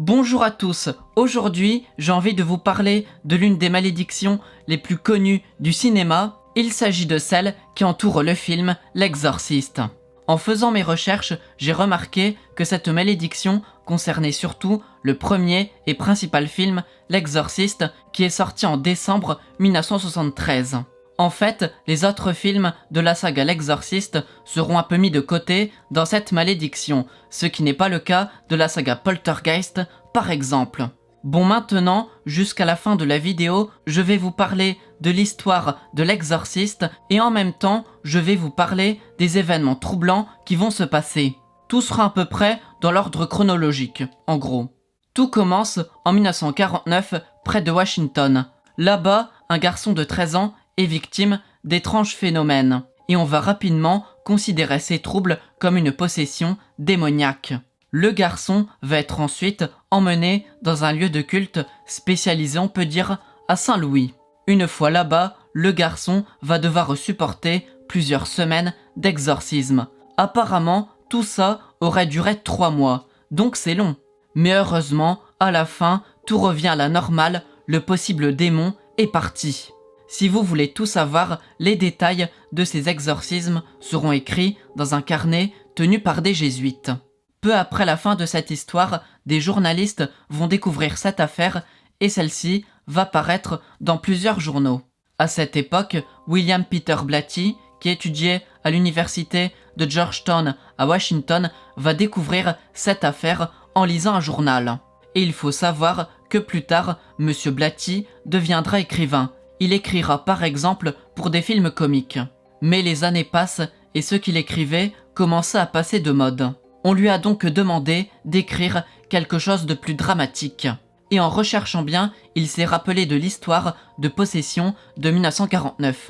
Bonjour à tous, aujourd'hui j'ai envie de vous parler de l'une des malédictions les plus connues du cinéma. Il s'agit de celle qui entoure le film L'Exorciste. En faisant mes recherches, j'ai remarqué que cette malédiction concernait surtout le premier et principal film, L'Exorciste, qui est sorti en décembre 1973. En fait, les autres films de la saga L'Exorciste seront un peu mis de côté dans cette malédiction, ce qui n'est pas le cas de la saga Poltergeist par exemple. Bon, maintenant, jusqu'à la fin de la vidéo, je vais vous parler de l'histoire de l'Exorciste et en même temps, je vais vous parler des événements troublants qui vont se passer. Tout sera à peu près dans l'ordre chronologique, en gros. Tout commence en 1949, près de Washington. Là-bas, un garçon de 13 ans est victime d'étranges phénomènes, et on va rapidement considérer ces troubles comme une possession démoniaque. Le garçon va être ensuite emmené dans un lieu de culte spécialisé, on peut dire, à Saint-Louis. Une fois là-bas, le garçon va devoir supporter plusieurs semaines d'exorcisme. Apparemment, tout ça aurait duré 3 mois, donc c'est long. Mais heureusement, à la fin, tout revient à la normale, le possible démon est parti. Si vous voulez tout savoir, les détails de ces exorcismes seront écrits dans un carnet tenu par des jésuites. Peu après la fin de cette histoire, des journalistes vont découvrir cette affaire et celle-ci va paraître dans plusieurs journaux. À cette époque, William Peter Blatty, qui étudiait à l'université de Georgetown à Washington, va découvrir cette affaire en lisant un journal. Et il faut savoir que plus tard, M. Blatty deviendra écrivain. Il écrira par exemple pour des films comiques. Mais les années passent et ce qu'il écrivait commença à passer de mode. On lui a donc demandé d'écrire quelque chose de plus dramatique. Et en recherchant bien, il s'est rappelé de l'histoire de possession de 1949.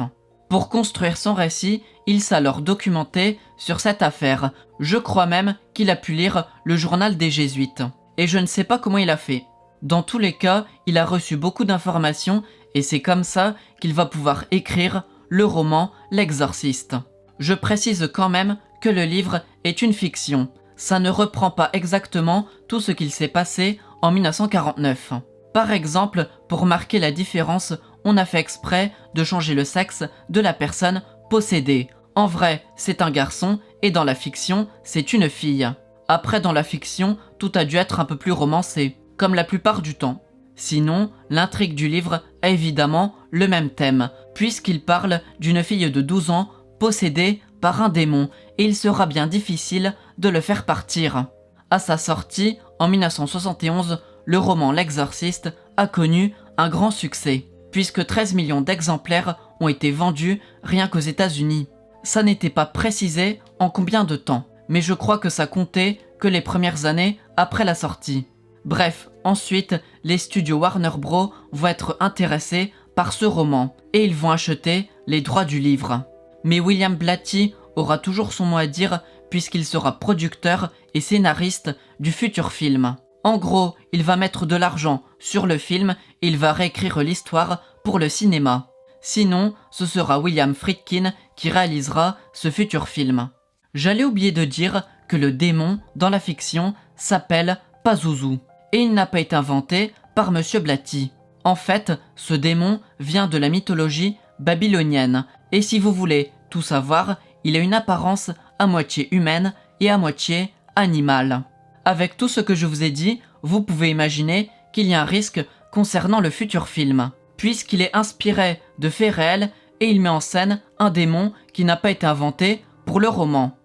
Pour construire son récit, il s'est alors documenté sur cette affaire. Je crois même qu'il a pu lire le journal des Jésuites. Et je ne sais pas comment il a fait. Dans tous les cas, il a reçu beaucoup d'informations et c'est comme ça qu'il va pouvoir écrire le roman L'Exorciste. Je précise quand même que le livre est une fiction. Ça ne reprend pas exactement tout ce qu'il s'est passé en 1949. Par exemple, pour marquer la différence, on a fait exprès de changer le sexe de la personne possédée. En vrai, c'est un garçon et dans la fiction, c'est une fille. Après, dans la fiction, tout a dû être un peu plus romancé, comme la plupart du temps. Sinon, l'intrigue du livre a évidemment le même thème, puisqu'il parle d'une fille de 12 ans possédée par un démon, et il sera bien difficile de le faire partir. À sa sortie, en 1971, le roman L'Exorciste a connu un grand succès, puisque 13 millions d'exemplaires ont été vendus rien qu'aux États-Unis. Ça n'était pas précisé en combien de temps, mais je crois que ça comptait que les premières années après la sortie. Bref, ensuite, les studios Warner Bros. Vont être intéressés par ce roman, et ils vont acheter les droits du livre. Mais William Blatty aura toujours son mot à dire puisqu'il sera producteur et scénariste du futur film. En gros, il va mettre de l'argent sur le film et il va réécrire l'histoire pour le cinéma. Sinon, ce sera William Friedkin qui réalisera ce futur film. J'allais oublier de dire que le démon dans la fiction s'appelle Pazuzu et il n'a pas été inventé par M. Blatty. En fait, ce démon vient de la mythologie babylonienne et si vous voulez tout savoir, il a une apparence à moitié humaine et à moitié animale. Avec tout ce que je vous ai dit, vous pouvez imaginer qu'il y a un risque concernant le futur film, puisqu'il est inspiré de faits réels et il met en scène un démon qui n'a pas été inventé pour le roman.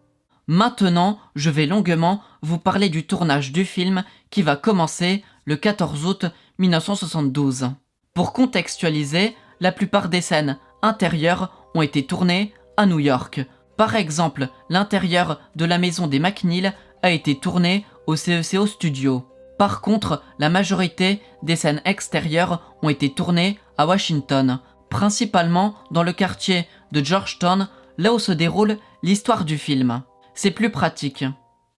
Maintenant, je vais longuement vous parler du tournage du film qui va commencer le 14 août 1972. Pour contextualiser, la plupart des scènes intérieures ont été tournées à New York. Par exemple, l'intérieur de la maison des McNeil a été tourné au CECO Studio. Par contre, la majorité des scènes extérieures ont été tournées à Washington, principalement dans le quartier de Georgetown, là où se déroule l'histoire du film. C'est plus pratique.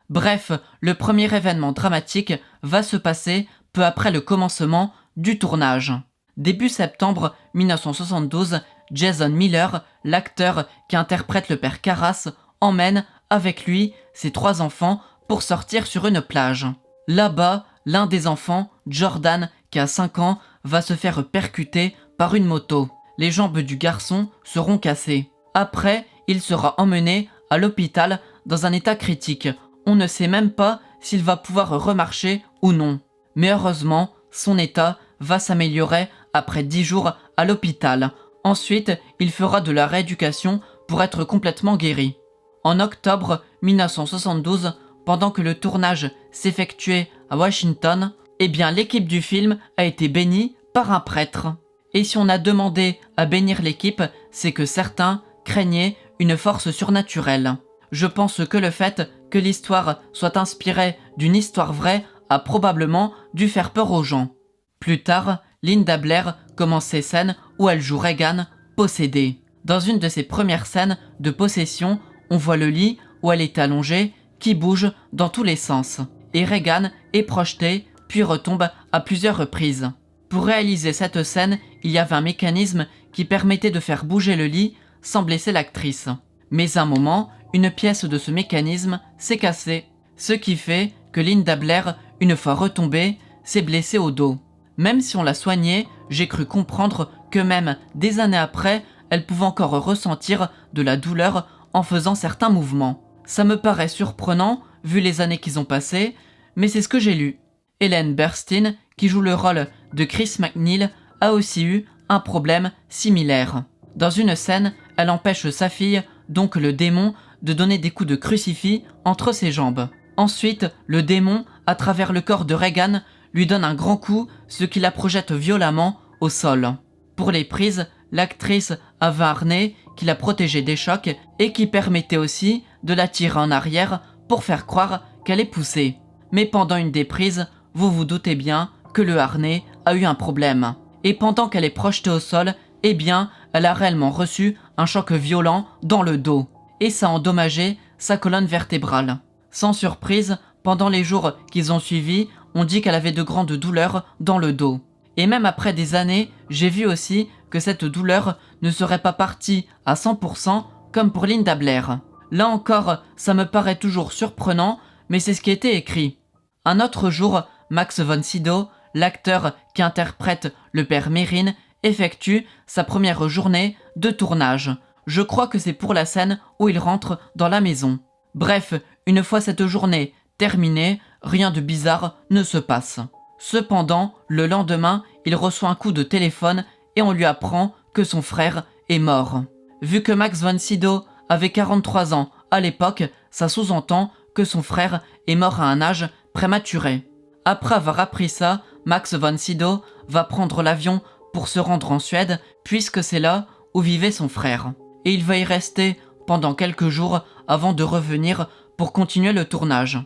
Bref, le premier événement dramatique va se passer peu après le commencement du tournage. Début septembre 1972, Jason Miller, l'acteur qui interprète le père Karras, emmène avec lui ses 3 enfants pour sortir sur une plage. Là-bas, l'un des enfants, Jordan, qui a 5 ans, va se faire percuter par une moto. Les jambes du garçon seront cassées. Après, il sera emmené à l'hôpital dans un état critique. On ne sait même pas s'il va pouvoir remarcher ou non. Mais heureusement, son état va s'améliorer après 10 jours à l'hôpital. Ensuite, il fera de la rééducation pour être complètement guéri. En octobre 1972, pendant que le tournage s'effectuait à Washington, l'équipe du film a été bénie par un prêtre. Et si on a demandé à bénir l'équipe, c'est que certains craignaient une force surnaturelle. Je pense que le fait que l'histoire soit inspirée d'une histoire vraie a probablement dû faire peur aux gens. Plus tard, Linda Blair commence ses scènes où elle joue Regan, possédée. Dans une de ses premières scènes de possession, on voit le lit où elle est allongée qui bouge dans tous les sens. Et Regan est projetée puis retombe à plusieurs reprises. Pour réaliser cette scène, il y avait un mécanisme qui permettait de faire bouger le lit sans blesser l'actrice. Mais à un moment, une pièce de ce mécanisme s'est cassée, ce qui fait que Linda Blair, une fois retombée, s'est blessée au dos. Même si on l'a soignée, j'ai cru comprendre que même des années après, elle pouvait encore ressentir de la douleur en faisant certains mouvements. Ça me paraît surprenant, vu les années qu'ils ont passées, mais c'est ce que j'ai lu. Ellen Burstyn, qui joue le rôle de Chris MacNeil, a aussi eu un problème similaire. Dans une scène, elle empêche sa fille, donc le démon, de donner des coups de crucifix entre ses jambes. Ensuite, le démon, à travers le corps de Regan, lui donne un grand coup, ce qui la projette violemment au sol. Pour les prises, l'actrice avait un harnais qui la protégeait des chocs et qui permettait aussi de la tirer en arrière pour faire croire qu'elle est poussée. Mais pendant une des prises, vous vous doutez bien que le harnais a eu un problème. Et pendant qu'elle est projetée au sol, elle a réellement reçu un choc violent dans le dos. Et ça a endommagé sa colonne vertébrale. Sans surprise, pendant les jours qu'ils ont suivi, on dit qu'elle avait de grandes douleurs dans le dos. Et même après des années, j'ai vu aussi que cette douleur ne serait pas partie à 100% comme pour Linda Blair. Là encore, ça me paraît toujours surprenant, mais c'est ce qui était écrit. Un autre jour, Max von Sydow, l'acteur qui interprète le père Merrin, effectue sa première journée de tournage. Je crois que c'est pour la scène où il rentre dans la maison. Bref, une fois cette journée terminée, rien de bizarre ne se passe. Cependant, le lendemain, il reçoit un coup de téléphone et on lui apprend que son frère est mort. Vu que Max von Sydow avait 43 ans à l'époque, ça sous-entend que son frère est mort à un âge prématuré. Après avoir appris ça, Max von Sydow va prendre l'avion pour se rendre en Suède, puisque c'est là où vivait son frère. Et il va y rester pendant quelques jours avant de revenir pour continuer le tournage.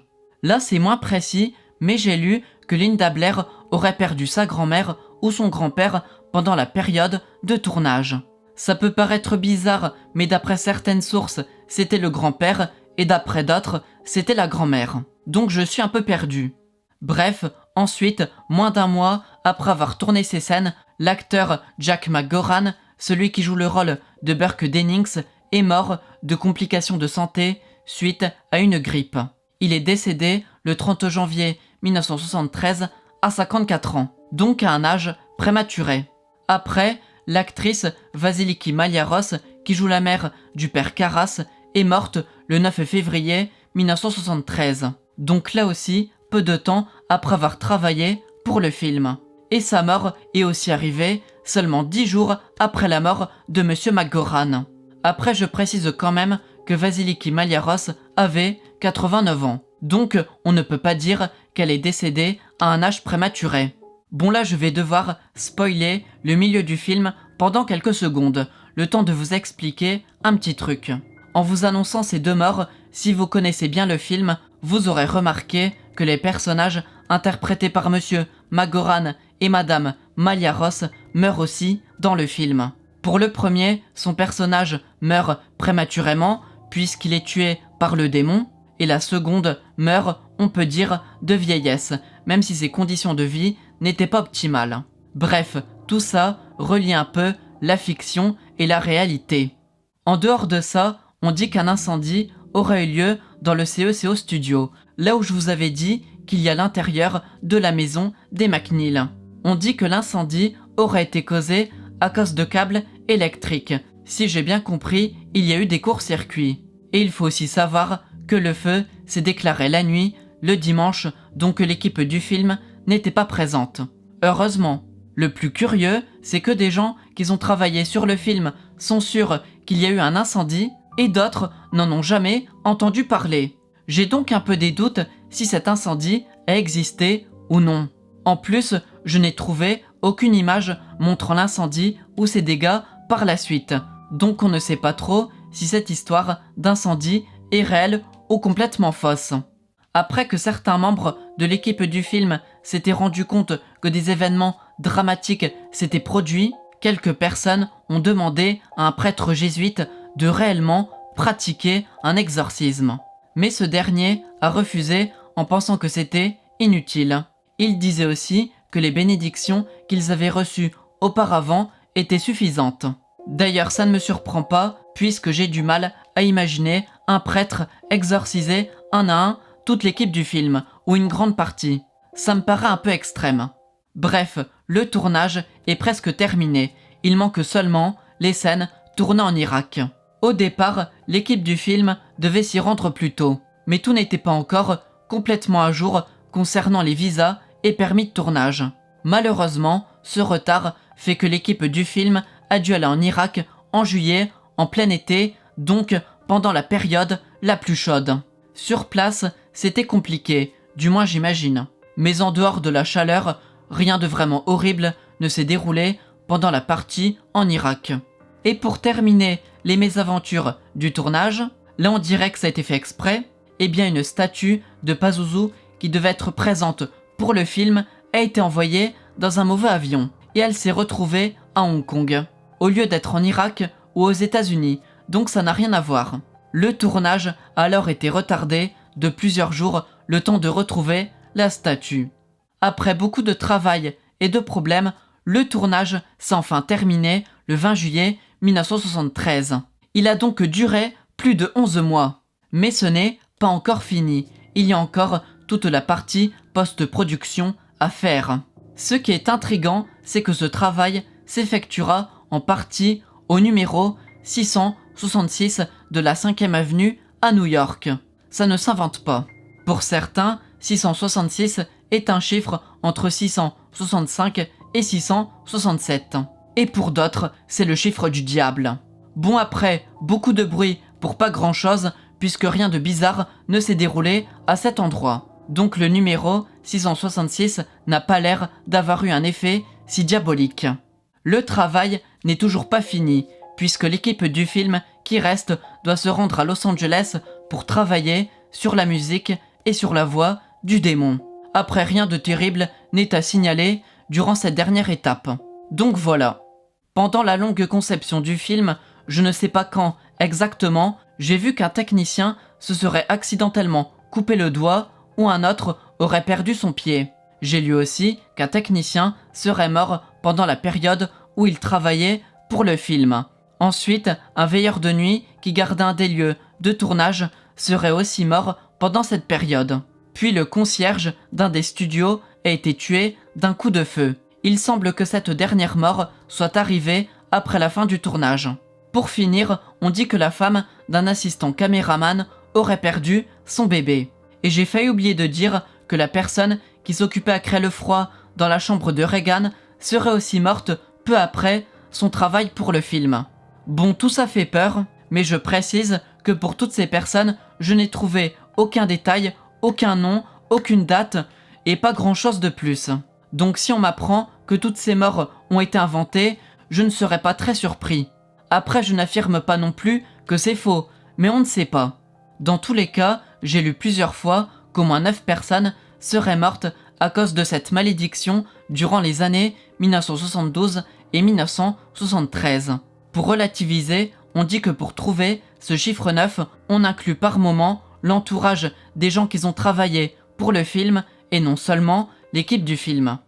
Là, c'est moins précis, mais j'ai lu que Linda Blair aurait perdu sa grand-mère ou son grand-père pendant la période de tournage. Ça peut paraître bizarre, mais d'après certaines sources, c'était le grand-père, et d'après d'autres, c'était la grand-mère. Donc je suis un peu perdu. Bref, ensuite, moins d'un mois après avoir tourné ces scènes, l'acteur Jack McGoran, celui qui joue le rôle de Burke Dennings, est mort de complications de santé suite à une grippe. Il est décédé le 30 janvier 1973 à 54 ans, donc à un âge prématuré. Après, l'actrice Vasiliki Maliaros, qui joue la mère du père Karras, est morte le 9 février 1973. Donc là aussi, peu de temps après avoir travaillé pour le film. Et sa mort est aussi arrivée seulement 10 jours après la mort de Monsieur McGoran. Après, je précise quand même que Vasiliki Maliaros avait 89 ans. Donc, on ne peut pas dire qu'elle est décédée à un âge prématuré. Bon là, je vais devoir spoiler le milieu du film pendant quelques secondes, le temps de vous expliquer un petit truc. En vous annonçant ces deux morts, si vous connaissez bien le film, vous aurez remarqué que les personnages interprétés par Monsieur McGoran et Madame Maliaros meurent aussi dans le film. Pour le premier, son personnage meurt prématurément puisqu'il est tué par le démon, et la seconde meurt, on peut dire, de vieillesse, même si ses conditions de vie n'étaient pas optimales. Bref, tout ça relie un peu la fiction et la réalité. En dehors de ça, on dit qu'un incendie aurait eu lieu dans le CECO Studio, là où je vous avais dit qu'il y a à l'intérieur de la maison des McNeil. On dit que l'incendie aurait été causé à cause de câbles électriques. Si j'ai bien compris, il y a eu des courts-circuits. Et il faut aussi savoir que le feu s'est déclaré la nuit, le dimanche, donc l'équipe du film n'était pas présente. Heureusement. Le plus curieux, c'est que des gens qui ont travaillé sur le film sont sûrs qu'il y a eu un incendie et d'autres n'en ont jamais entendu parler. J'ai donc un peu des doutes si cet incendie a existé ou non. En plus, je n'ai trouvé aucune image montrant l'incendie ou ses dégâts par la suite, donc on ne sait pas trop si cette histoire d'incendie est réelle ou complètement fausse. Après que certains membres de l'équipe du film s'étaient rendus compte que des événements dramatiques s'étaient produits, quelques personnes ont demandé à un prêtre jésuite de réellement pratiquer un exorcisme. Mais ce dernier a refusé en pensant que c'était inutile. Il disait aussi que les bénédictions qu'ils avaient reçues auparavant étaient suffisantes. D'ailleurs, ça ne me surprend pas, puisque j'ai du mal à imaginer un prêtre exorciser un à un toute l'équipe du film, ou une grande partie. Ça me paraît un peu extrême. Bref, le tournage est presque terminé. Il manque seulement les scènes tournées en Irak. Au départ, l'équipe du film devait s'y rendre plus tôt, mais tout n'était pas encore complètement à jour concernant les visas et permis de tournage. Malheureusement, ce retard fait que l'équipe du film a dû aller en Irak en juillet, en plein été, donc pendant la période la plus chaude. Sur place, c'était compliqué, du moins j'imagine. Mais en dehors de la chaleur, rien de vraiment horrible ne s'est déroulé pendant la partie en Irak. Et pour terminer les mésaventures du tournage, là on dirait que ça a été fait exprès, eh bien une statue de Pazuzu qui devait être présente pour le film a été envoyée dans un mauvais avion et elle s'est retrouvée à Hong Kong, au lieu d'être en Irak ou aux États-Unis, donc ça n'a rien à voir. Le tournage a alors été retardé de plusieurs jours, le temps de retrouver la statue. Après beaucoup de travail et de problèmes, le tournage s'est enfin terminé le 20 juillet 1973. Il a donc duré plus de 11 mois. Mais ce n'est pas encore fini. Il y a encore toute la partie post-production à faire. Ce qui est intriguant, c'est que ce travail s'effectuera en partie au numéro 666 de la 5e avenue à New York. Ça ne s'invente pas. Pour certains, 666 est un chiffre entre 665 et 667. Et pour d'autres, c'est le chiffre du diable. Bon, après, beaucoup de bruit pour pas grand chose, puisque rien de bizarre ne s'est déroulé à cet endroit. Donc le numéro 666 n'a pas l'air d'avoir eu un effet si diabolique. Le travail n'est toujours pas fini, puisque l'équipe du film qui reste doit se rendre à Los Angeles pour travailler sur la musique et sur la voix du démon. Après, rien de terrible n'est à signaler durant cette dernière étape. Donc voilà. Pendant la longue conception du film, je ne sais pas quand exactement, j'ai vu qu'un technicien se serait accidentellement coupé le doigt ou un autre aurait perdu son pied. J'ai lu aussi qu'un technicien serait mort pendant la période où il travaillait pour le film. Ensuite, un veilleur de nuit qui gardait un des lieux de tournage serait aussi mort pendant cette période. Puis le concierge d'un des studios a été tué d'un coup de feu. Il semble que cette dernière mort soit arrivée après la fin du tournage. Pour finir, on dit que la femme d'un assistant caméraman aurait perdu son bébé. Et j'ai failli oublier de dire que la personne qui s'occupait à créer le froid dans la chambre de Reagan serait aussi morte peu après son travail pour le film. Bon, tout ça fait peur, mais je précise que pour toutes ces personnes, je n'ai trouvé aucun détail, aucun nom, aucune date et pas grand chose de plus. Donc si on m'apprend que toutes ces morts ont été inventées, je ne serais pas très surpris. Après, je n'affirme pas non plus que c'est faux, mais on ne sait pas. Dans tous les cas, j'ai lu plusieurs fois qu'au moins 9 personnes seraient mortes à cause de cette malédiction durant les années 1972 et 1973. Pour relativiser, on dit que pour trouver ce chiffre 9, on inclut par moment l'entourage des gens qui ont travaillé pour le film et non seulement l'équipe du film.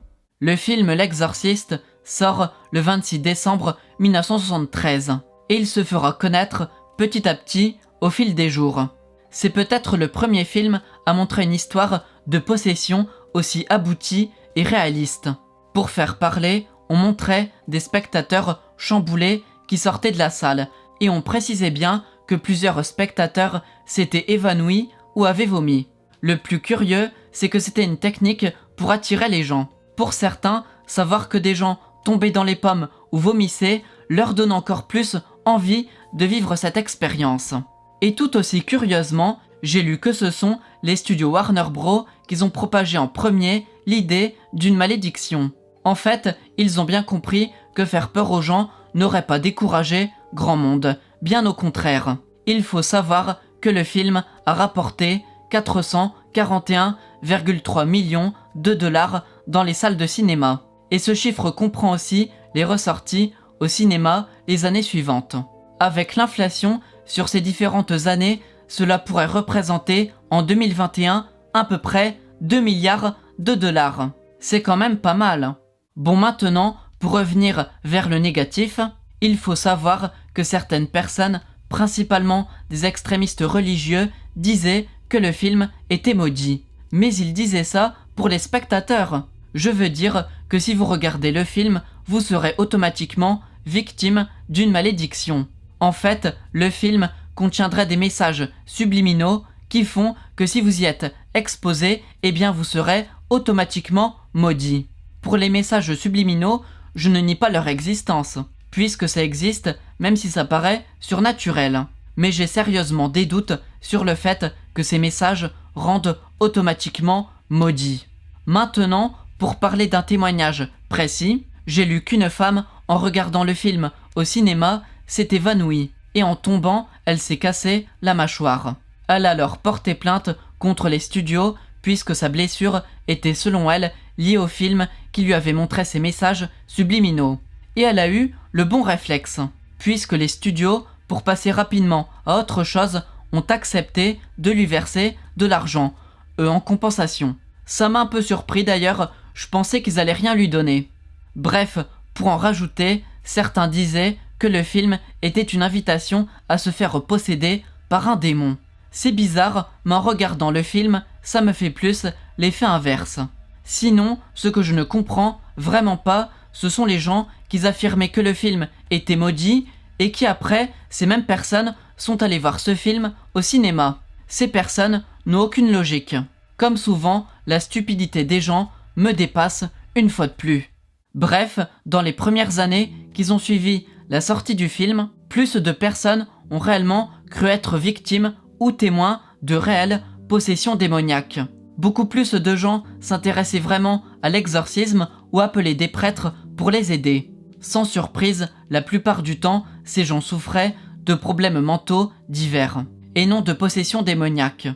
Le film L'Exorciste sort le 26 décembre 1973 et il se fera connaître petit à petit au fil des jours. C'est peut-être le premier film à montrer une histoire de possession aussi aboutie et réaliste. Pour faire parler, on montrait des spectateurs chamboulés qui sortaient de la salle, et on précisait bien que plusieurs spectateurs s'étaient évanouis ou avaient vomi. Le plus curieux, c'est que c'était une technique pour attirer les gens. Pour certains, savoir que des gens tombaient dans les pommes ou vomissaient leur donne encore plus envie de vivre cette expérience. Et tout aussi curieusement, j'ai lu que ce sont les studios Warner Bros. Qui ont propagé en premier l'idée d'une malédiction. En fait, ils ont bien compris que faire peur aux gens n'aurait pas découragé grand monde, bien au contraire. Il faut savoir que le film a rapporté 441,3 millions de dollars dans les salles de cinéma. Et ce chiffre comprend aussi les ressorties au cinéma les années suivantes. Avec l'inflation sur ces différentes années, cela pourrait représenter en 2021 à peu près 2 milliards de dollars. C'est quand même pas mal. Bon, maintenant, pour revenir vers le négatif, il faut savoir que certaines personnes, principalement des extrémistes religieux, disaient que le film était maudit. Mais ils disaient ça pour les spectateurs. Je veux dire que si vous regardez le film, vous serez automatiquement victime d'une malédiction. En fait, le film contiendrait des messages subliminaux qui font que si vous y êtes exposé, eh bien vous serez automatiquement maudit. Pour les messages subliminaux, je ne nie pas leur existence, puisque ça existe même si ça paraît surnaturel. Mais j'ai sérieusement des doutes sur le fait que ces messages rendent automatiquement maudit. Maintenant, pour parler d'un témoignage précis, j'ai lu qu'une femme, en regardant le film au cinéma, s'est évanouie, et en tombant, elle s'est cassé la mâchoire. Elle a alors porté plainte contre les studios puisque sa blessure était selon elle liée au film qui lui avait montré ces messages subliminaux. Et elle a eu le bon réflexe, puisque les studios, pour passer rapidement à autre chose, ont accepté de lui verser de l'argent, en compensation. Ça m'a un peu surpris d'ailleurs, je pensais qu'ils allaient rien lui donner. Bref, pour en rajouter, certains disaient que le film était une invitation à se faire posséder par un démon. C'est bizarre, mais en regardant le film, ça me fait plus l'effet inverse. Sinon, ce que je ne comprends vraiment pas, ce sont les gens qui affirmaient que le film était maudit et qui après, ces mêmes personnes sont allées voir ce film au cinéma. Ces personnes n'ont aucune logique. Comme souvent, la stupidité des gens me dépasse une fois de plus. Bref, dans les premières années qui ont suivi la sortie du film, plus de personnes ont réellement cru être victimes ou témoins de réelles possessions démoniaques. Beaucoup plus de gens s'intéressaient vraiment à l'exorcisme ou appelaient des prêtres pour les aider. Sans surprise, la plupart du temps, ces gens souffraient de problèmes mentaux divers, et non de possessions démoniaques.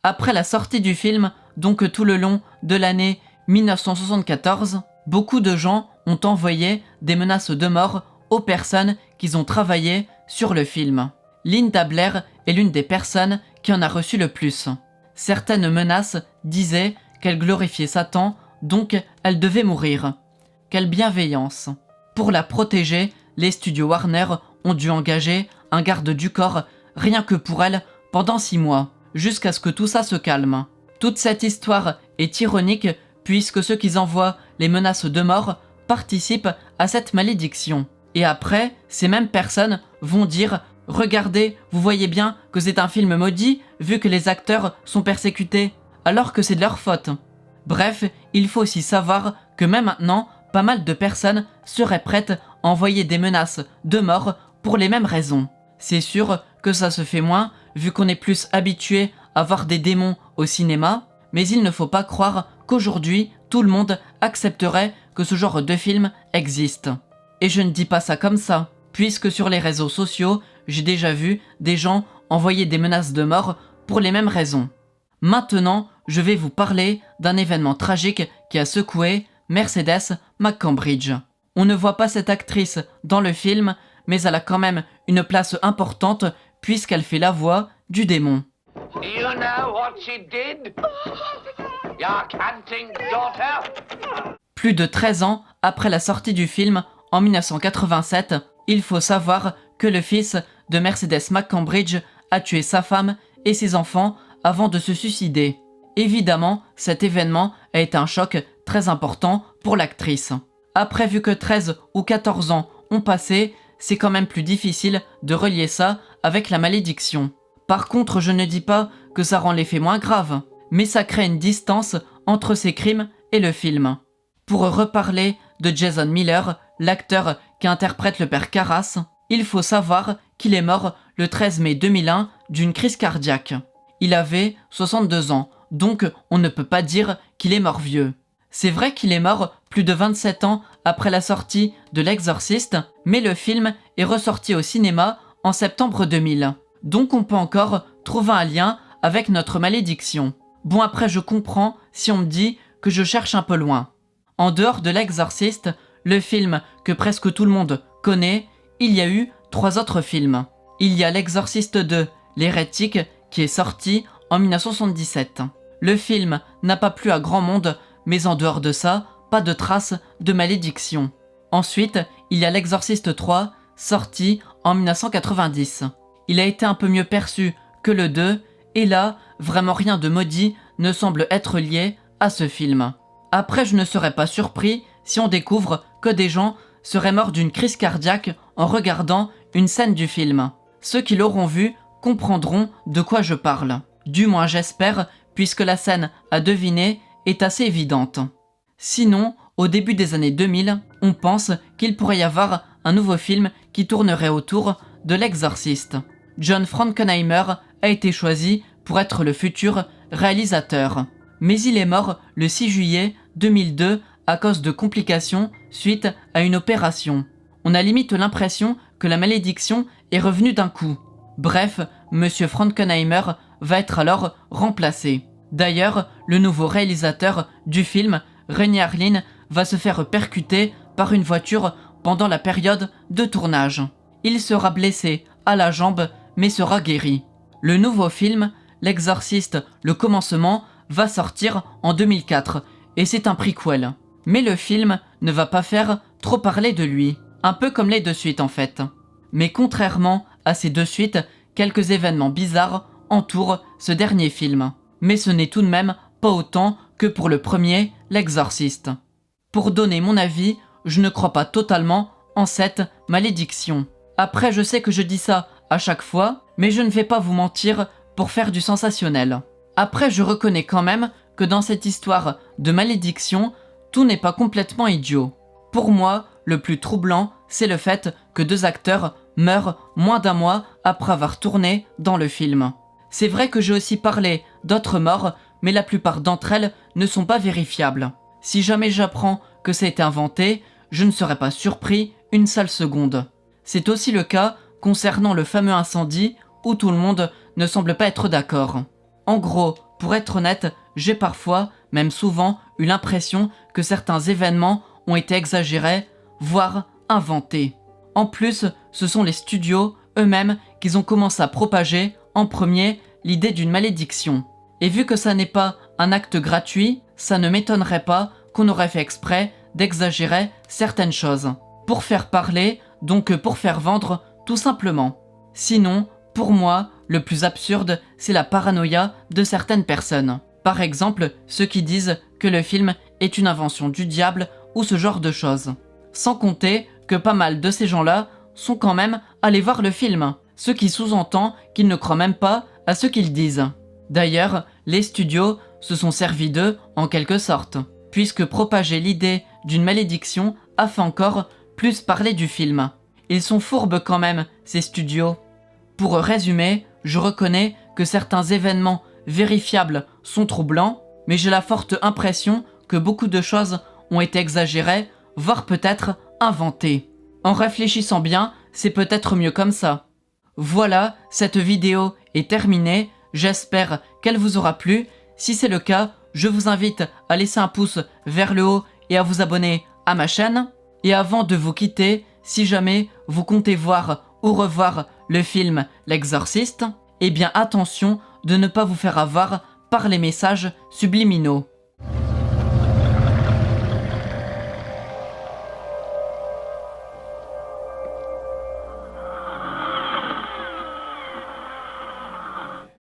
Après la sortie du film, donc tout le long de l'année 1974, beaucoup de gens ont envoyé des menaces de mort aux personnes qui ont travaillé sur le film. Linda Blair est l'une des personnes qui en a reçu le plus. Certaines menaces disaient qu'elle glorifiait Satan, donc elle devait mourir. Quelle bienveillance! Pour la protéger, les studios Warner ont dû engager un garde du corps rien que pour elle pendant 6 mois, jusqu'à ce que tout ça se calme. Toute cette histoire est ironique puisque ceux qui envoient les menaces de mort participent à cette malédiction. Et après, ces mêmes personnes vont dire « Regardez, vous voyez bien que c'est un film maudit vu que les acteurs sont persécutés, alors que c'est de leur faute. » Bref, il faut aussi savoir que même maintenant, pas mal de personnes seraient prêtes à envoyer des menaces de mort pour les mêmes raisons. C'est sûr que ça se fait moins vu qu'on est plus habitué à voir des démons au cinéma, mais il ne faut pas croire qu'aujourd'hui tout le monde accepterait que ce genre de film existe. Et je ne dis pas ça comme ça, puisque sur les réseaux sociaux, j'ai déjà vu des gens envoyer des menaces de mort pour les mêmes raisons. Maintenant, je vais vous parler d'un événement tragique qui a secoué Mercedes McCambridge. On ne voit pas cette actrice dans le film, mais elle a quand même une place importante puisqu'elle fait la voix du démon. You know what she did? Your canting daughter? Plus de 13 ans après la sortie du film, en 1987, il faut savoir que le fils de Mercedes McCambridge a tué sa femme et ses enfants avant de se suicider. Évidemment, cet événement a été un choc très important pour l'actrice. Après, vu que 13 ou 14 ans ont passé, c'est quand même plus difficile de relier ça avec la malédiction. Par contre, je ne dis pas que ça rend les faits moins graves, mais ça crée une distance entre ces crimes et le film. Pour reparler de Jason Miller, l'acteur qui interprète le père Karras, il faut savoir qu'il est mort le 13 mai 2001 d'une crise cardiaque. Il avait 62 ans, donc on ne peut pas dire qu'il est mort vieux. C'est vrai qu'il est mort plus de 27 ans après la sortie de L'Exorciste, mais le film est ressorti au cinéma en septembre 2000. Donc on peut encore trouver un lien avec notre malédiction. Bon, après je comprends si on me dit que je cherche un peu loin. En dehors de L'Exorciste, le film que presque tout le monde connaît, il y a eu 3 autres films. Il y a L'Exorciste 2, l'hérétique, qui est sorti en 1977. Le film n'a pas plu à grand monde, mais en dehors de ça, pas de traces de malédiction. Ensuite, il y a L'Exorciste 3, sorti en 1990. Il a été un peu mieux perçu que le 2, et là, vraiment rien de maudit ne semble être lié à ce film. Après, je ne serais pas surpris si on découvre que des gens seraient morts d'une crise cardiaque en regardant une scène du film. Ceux qui l'auront vu comprendront de quoi je parle. Du moins j'espère, puisque la scène à deviner est assez évidente. Sinon, au début des années 2000, on pense qu'il pourrait y avoir un nouveau film qui tournerait autour de L'Exorciste. John Frankenheimer a été choisi pour être le futur réalisateur. Mais il est mort le 6 juillet 2002 à cause de complications suite à une opération. On a limite l'impression que la malédiction est revenue d'un coup. Bref, Monsieur Frankenheimer va être alors remplacé. D'ailleurs, le nouveau réalisateur du film, Renny Harlin, va se faire percuter par une voiture pendant la période de tournage. Il sera blessé à la jambe, mais sera guéri. Le nouveau film, L'Exorciste, le commencement, va sortir en 2004, et c'est un prequel. Mais le film ne va pas faire trop parler de lui, un peu comme les deux suites en fait. Mais contrairement à ces deux suites, quelques événements bizarres entourent ce dernier film. Mais ce n'est tout de même pas autant que pour le premier, L'Exorciste. Pour donner mon avis, je ne crois pas totalement en cette malédiction. Après, je sais que je dis ça à chaque fois, mais je ne vais pas vous mentir pour faire du sensationnel. Après, je reconnais quand même que dans cette histoire de malédiction, tout n'est pas complètement idiot. Pour moi, le plus troublant, c'est le fait que 2 acteurs meurent moins d'un mois après avoir tourné dans le film. C'est vrai que j'ai aussi parlé d'autres morts, mais la plupart d'entre elles ne sont pas vérifiables. Si jamais j'apprends que ça a été inventé, je ne serais pas surpris une seule seconde. C'est aussi le cas concernant le fameux incendie où tout le monde ne semble pas être d'accord. En gros, pour être honnête, j'ai parfois, même souvent, eu l'impression que certains événements ont été exagérés, voire inventés. En plus, ce sont les studios eux-mêmes qui ont commencé à propager, en premier, l'idée d'une malédiction. Et vu que ça n'est pas un acte gratuit, ça ne m'étonnerait pas qu'on aurait fait exprès d'exagérer certaines choses. Pour faire parler, donc pour faire vendre, tout simplement. Sinon, pour moi, le plus absurde, c'est la paranoïa de certaines personnes. Par exemple, ceux qui disent que le film est une invention du diable ou ce genre de choses. Sans compter que pas mal de ces gens-là sont quand même allés voir le film, ce qui sous-entend qu'ils ne croient même pas à ce qu'ils disent. D'ailleurs, les studios se sont servis d'eux en quelque sorte, puisque propager l'idée d'une malédiction a fait encore plus parler du film. Ils sont fourbes quand même, ces studios. Pour résumer, je reconnais que certains événements vérifiables sont troublants, mais j'ai la forte impression que beaucoup de choses ont été exagérées, voire peut-être inventées. En réfléchissant bien, c'est peut-être mieux comme ça. Voilà, cette vidéo est terminée, j'espère qu'elle vous aura plu. Si c'est le cas, je vous invite à laisser un pouce vers le haut et à vous abonner à ma chaîne. Et avant de vous quitter, si jamais vous comptez voir ou revoir le film L'Exorciste, eh bien attention de ne pas vous faire avoir par les messages subliminaux.